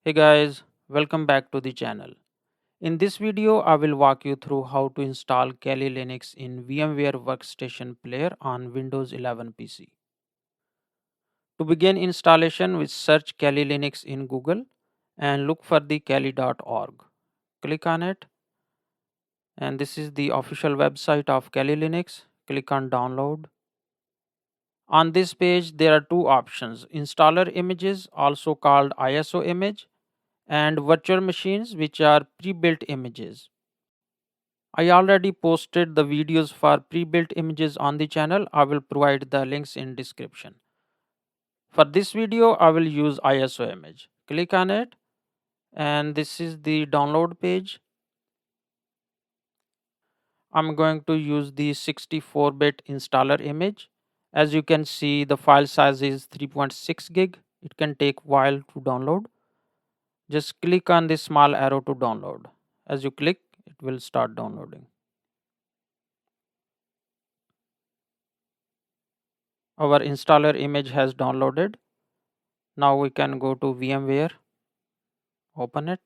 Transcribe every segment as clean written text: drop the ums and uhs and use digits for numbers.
Hey guys, welcome back to the channel. In this video, I will walk you through how to install Kali Linux in VMware Workstation Player on Windows 11 PC. To begin installation, we search Kali Linux in Google and look for the kali.org. Click on it, and this is the official website of Kali Linux. Click on download. On this page, there are two options: installer images, also called ISO image, and virtual machines, which are pre-built images. I already posted the videos for pre-built images on the channel. I will provide the links in description. For this video, I will use ISO image. Click on it, and this is the download page. I'm going to use the 64-bit installer image. As you can see, the file size is 3.6 gig. It can take while to download. Just click on this small arrow to download. As you click, it will start downloading. Our installer image has downloaded. Now we can go to VMware, open it.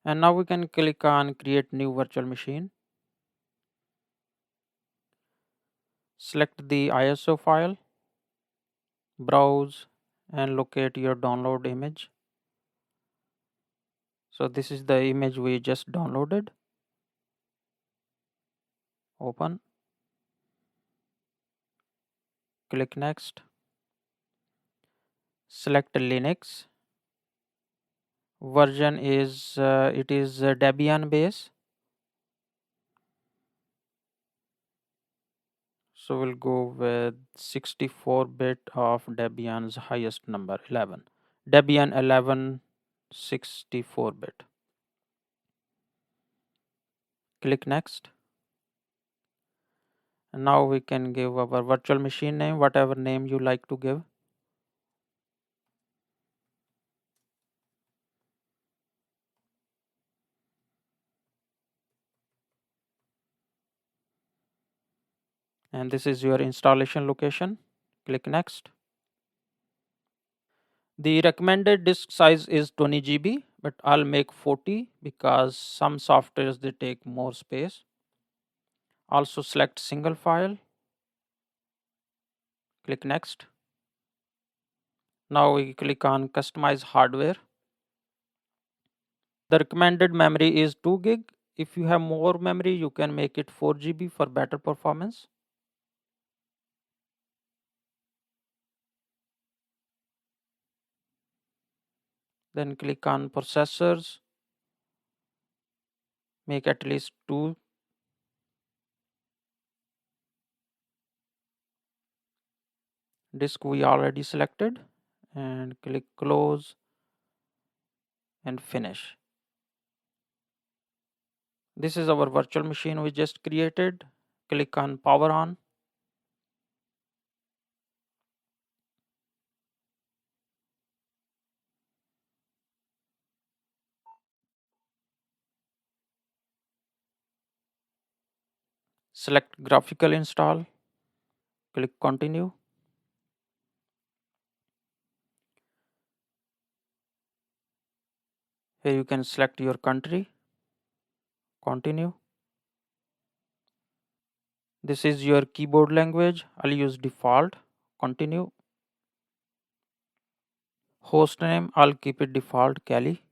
And now we can click on create new virtual machine. Select the ISO file, browse and locate your download image. So this is the image we just downloaded. Open, click next. Select Linux. Version is Debian base. So we'll go with 64-bit of Debian's highest number, 11. Debian 11 64-bit. Click next. And now we can give our virtual machine name, whatever name you like to give. And this is your installation location. Click next. The recommended disk size is 20 GB, but I'll make 40 because some softwares they take more space. Also select single file. Click next. Now we click on customize hardware. The recommended memory is 2 gig. If you have more memory, you can make it 4 GB for better performance. Then click on processors. Make at least 2. Disk we already selected, and click close and finish. This is our virtual machine we just created. Click on power on. Select graphical install. Click continue. Here you can select your country. Continue. This is your keyboard language. I'll use default. Continue. Host name, I'll keep it default Kali.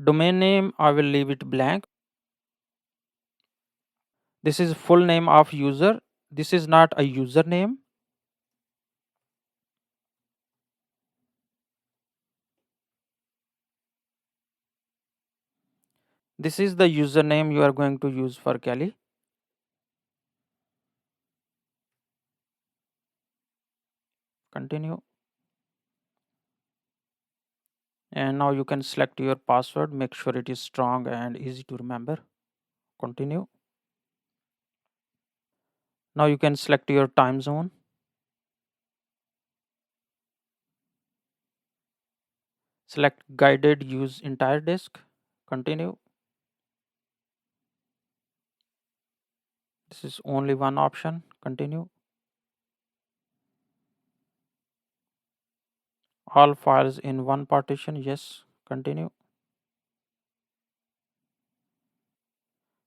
Domain name, I will leave it blank. This is full name of user. This is not a username. This is the username you are going to use for Kali. Continue. And now you can select your password. Make sure it is strong and easy to remember. Continue. Now you can select your time zone. Select guided use entire disk. Continue. This is only one option. Continue. All files in one partition. Yes. Continue.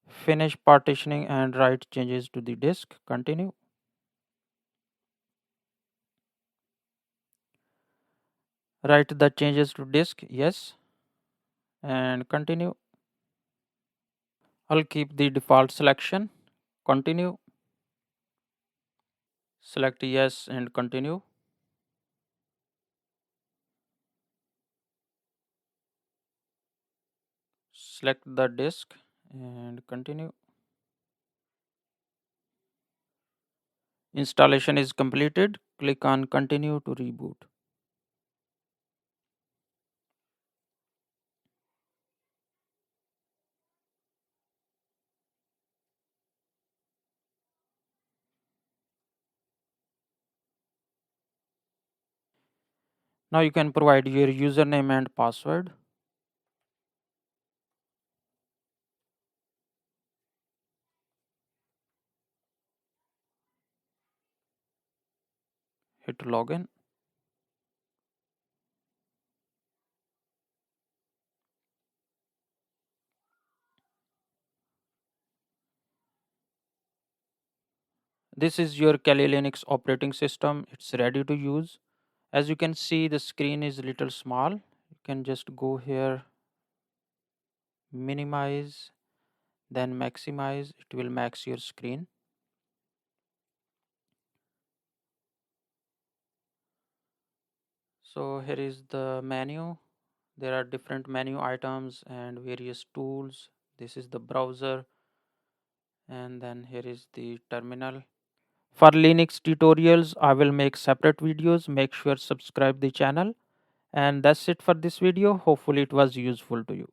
Finish partitioning and write changes to the disk. Continue. Write the changes to disk. Yes. And continue. I'll keep the default selection. Continue. Select yes and continue. Select the disk and continue. Installation is completed. Click on continue to reboot. Now you can provide your username and password. Hit login. This is your Kali Linux operating system. It's ready to use. As you can see, the screen is a little small. You can just go here, minimize, then maximize. It will max your screen. So here is the menu. There are different menu items and various tools. This is the browser, and then here is the terminal. For Linux tutorials, I will make separate videos. Make sure subscribe the channel. And that's it for this video. Hopefully it was useful to you.